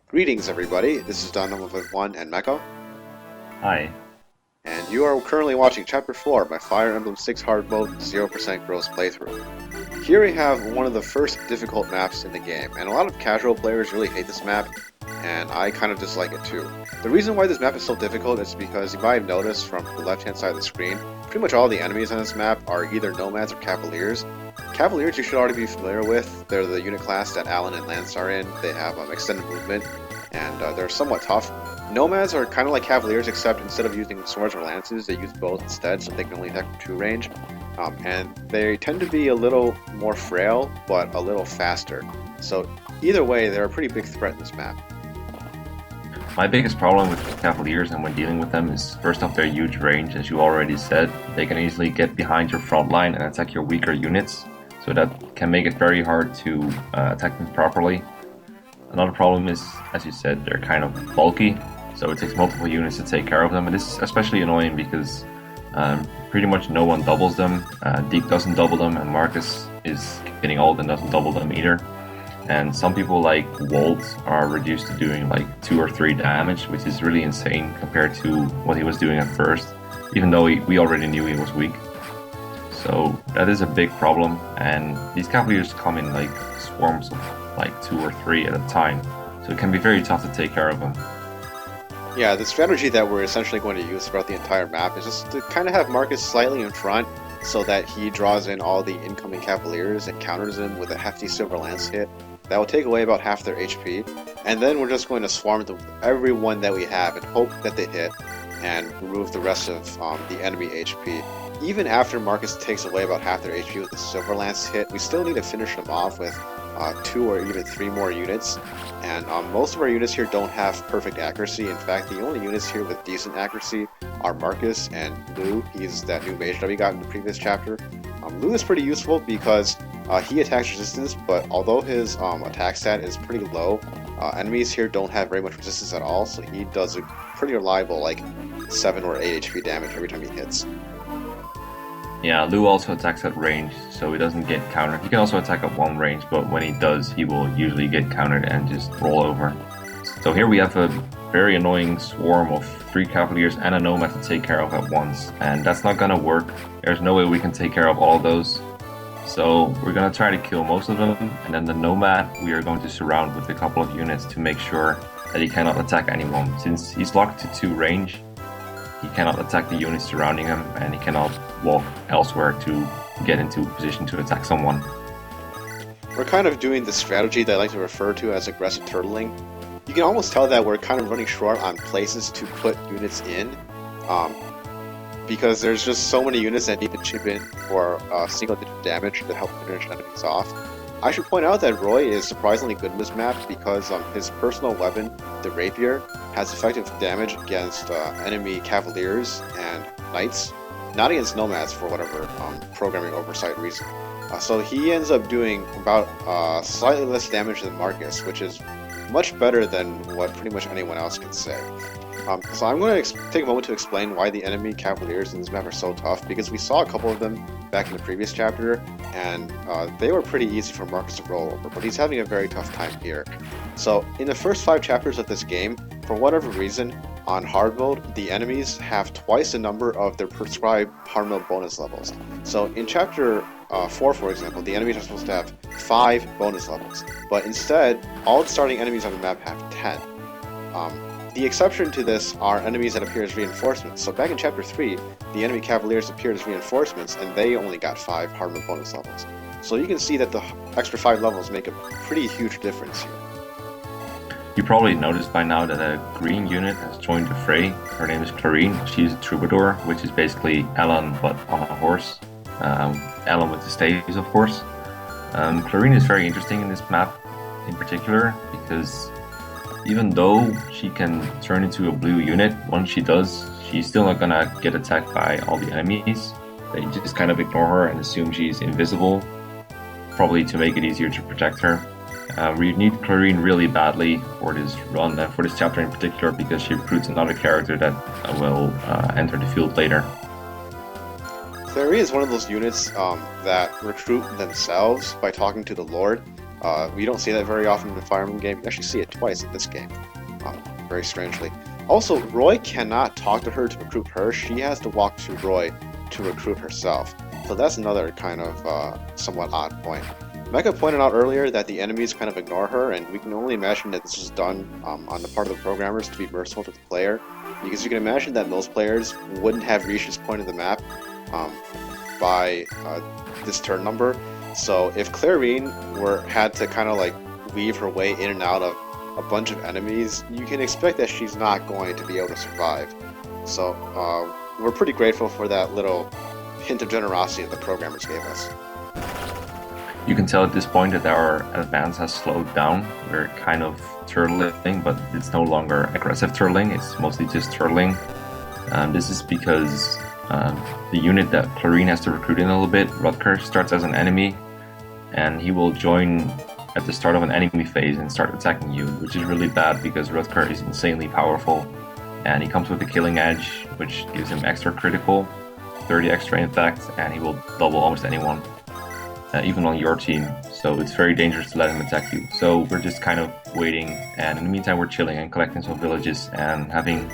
Greetings, everybody. This is Don Number 1 and Mekkah, Hi. and you are currently watching Chapter 4 by Fire Emblem 6 Hard Mode 0% Gross Playthrough. Here we have one of the first difficult maps in the game, and a lot of casual players really hate this map, and I kind of dislike it too. The reason why this map is so difficult is because you might have noticed from the left-hand side of the screen, pretty much all the enemies on this map are either nomads or cavaliers. Cavaliers you should already be familiar with. They're the unit class that Alan and Lance are in. They have extended movement, and they're somewhat tough. Nomads are kind of like Cavaliers, except instead of using swords or lances, they use bows instead, so they can only attack from 2 range. And they tend to be a little more frail, but a little faster. So either way, they're a pretty big threat in this map. My biggest problem with Cavaliers and when dealing with them is first off their huge range, as you already said. They can easily get behind your front line and attack your weaker units, so that can make it very hard to attack them properly. Another problem is, as you said, they're kind of bulky, so it takes multiple units to take care of them, and this is especially annoying because pretty much no one doubles them. Deke doesn't double them, and Marcus is getting old and doesn't double them either. And some people like Wolt are reduced to doing like 2 or 3 damage, which is really insane compared to what he was doing at first, even though we already knew he was weak. So that is a big problem, and these Cavaliers come in like swarms of like 2 or 3 at a time, so it can be very tough to take care of them. Yeah, the strategy that we're essentially going to use throughout the entire map is just to kind of have Marcus slightly in front so that he draws in all the incoming Cavaliers and counters them with a hefty Silver Lance hit. That will take away about half their HP, and then we're just going to swarm them with everyone that we have and hope that they hit and remove the rest of the enemy HP. Even after Marcus takes away about half their HP with the Silver Lance hit, we still need to finish them off with 2 or even 3 more units, and most of our units here don't have perfect accuracy. In fact, the only units here with decent accuracy are Marcus and Lou. He's that new mage that we got in the previous chapter. Lou is pretty useful because he attacks resistance, but although his attack stat is pretty low, enemies here don't have very much resistance at all, so he does a pretty reliable like 7 or 8 HP damage every time he hits. Yeah, Lou also attacks at range, so he doesn't get countered. He can also attack at 1 range, but when he does, he will usually get countered and just roll over. So here we have a very annoying swarm of 3 Cavaliers and a Nomad to take care of at once, and that's not gonna work. There's no way we can take care of all of those. So we're gonna try to kill most of them, and then the Nomad we are going to surround with a couple of units to make sure that he cannot attack anyone. Since he's locked to 2 range, he cannot attack the units surrounding him, and he cannot walk elsewhere to get into position to attack someone. We're kind of doing the strategy that I like to refer to as aggressive turtling. You can almost tell that we're kind of running short on places to put units in, because there's just so many units that need to chip in for single-digit damage to help finish enemies off. I should point out that Roy is surprisingly good in this map because his personal weapon, the Rapier, has effective damage against enemy Cavaliers and Knights, not against Nomads for whatever programming oversight reason. So he ends up doing about slightly less damage than Marcus, which is much better than what pretty much anyone else can say. So I'm going to take a moment to explain why the enemy Cavaliers in this map are so tough, because we saw a couple of them back in the previous chapter, and they were pretty easy for Marcus to roll over, but he's having a very tough time here. So in the first 5 chapters of this game, for whatever reason, on hard mode, the enemies have twice the number of their prescribed hard mode bonus levels. So in chapter 4, for example, the enemies are supposed to have 5 bonus levels, but instead, all the starting enemies on the map have 10. The exception to this are enemies that appear as reinforcements. So back in chapter 3, the enemy Cavaliers appeared as reinforcements, and they only got 5 hard mode bonus levels. So you can see that the extra 5 levels make a pretty huge difference here. You probably noticed by now that a green unit has joined the fray. Her name is Clarine. She's a troubadour, which is basically Alan but on a horse. Alan with the staves, of course. Clarine is very interesting in this map in particular because even though she can turn into a blue unit, once she does, she's still not gonna get attacked by all the enemies. They just kind of ignore her and assume she's invisible, probably to make it easier to protect her. We need Clarine really badly for this run, and for this chapter in particular, because she recruits another character that will enter the field later. Clarine is one of those units that recruit themselves by talking to the Lord. We don't see that very often in the Fire Emblem game. You actually see it twice in this game, very strangely. Also, Roy cannot talk to her to recruit her. She has to walk to Roy to recruit herself. So that's another kind of somewhat odd point. Mekkah pointed out earlier that the enemies kind of ignore her, and we can only imagine that this is done on the part of the programmers to be merciful to the player, because you can imagine that most players wouldn't have reached this point of the map by this turn number. So if Clarine had to kind of like weave her way in and out of a bunch of enemies, you can expect that she's not going to be able to survive. So we're pretty grateful for that little hint of generosity that the programmers gave us. You can tell at this point that our advance has slowed down. We're kind of turtling, but it's no longer aggressive turtling, it's mostly just turtling. This is because the unit that Clarine has to recruit in a little bit, Rutger, starts as an enemy, and he will join at the start of an enemy phase and start attacking you, which is really bad because Rutger is insanely powerful, and he comes with the Killing Edge, which gives him extra critical, 30 extra in fact, and he will double almost anyone, even on your team, so it's very dangerous to let him attack you. So we're just kind of waiting, and in the meantime we're chilling and collecting some villages and having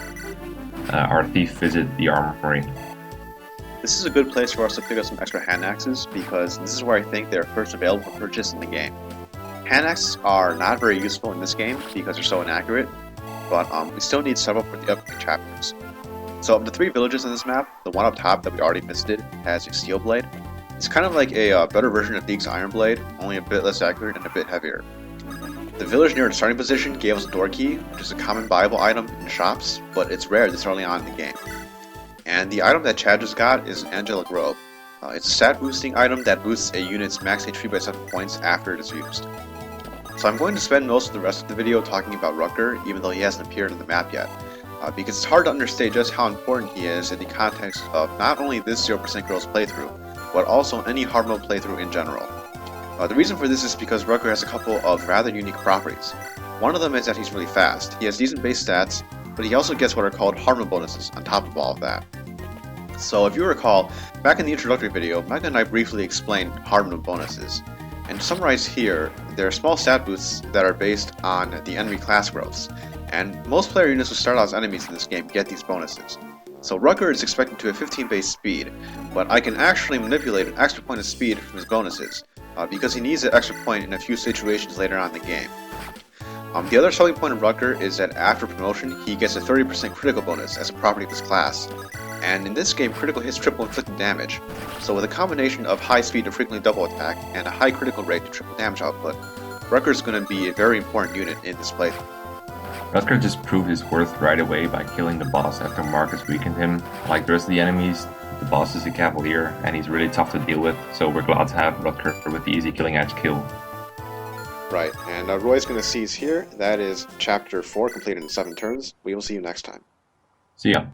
our thief visit the armory. This is a good place for us to pick up some extra hand axes, because this is where I think they're first available for purchase in the game. Hand axes are not very useful in this game because they're so inaccurate, but we still need several for the upcoming chapters. So of the 3 villages in this map, the one up top that we already visited has a steel blade. It's kind of like a better version of Theek's iron blade, only a bit less accurate and a bit heavier. The village near the starting position gave us a door key, which is a common buyable item in shops, but it's rare this early on in the game. And the item that Chad just got is an Angelic Robe. It's a stat boosting item that boosts a unit's max HP by 7 points after it is used. So I'm going to spend most of the rest of the video talking about Rutger, even though he hasn't appeared on the map yet, because it's hard to understate just how important he is in the context of not only this 0% Girls playthrough, but also any hard mode playthrough in general. The reason for this is because Rutger has a couple of rather unique properties. One of them is that he's really fast. He has decent base stats, but he also gets what are called hard mode bonuses on top of all of that. So if you recall, back in the introductory video, Mekkah and I briefly explained hard mode bonuses. And to summarize here, there are small stat boosts that are based on the enemy class growths, and most player units who start out as enemies in this game get these bonuses. So Rutger is expected to have 15 base speed, but I can actually manipulate an extra point of speed from his bonuses, because he needs an extra point in a few situations later on in the game. The other selling point of Rutger is that after promotion, he gets a 30% critical bonus as a property of his class. And in this game, critical hits triple inflicted damage. So with a combination of high speed to frequently double attack and a high critical rate to triple damage output, Rutger is going to be a very important unit in this playthrough. Rutger just proved his worth right away by killing the boss after Marcus weakened him. Like the rest of the enemies, the boss is a cavalier and he's really tough to deal with, so we're glad to have Rutger with the easy Killing Edge kill. Right, and Roy's going to seize here. That is Chapter 4 completed in 7 turns. We will see you next time. See ya.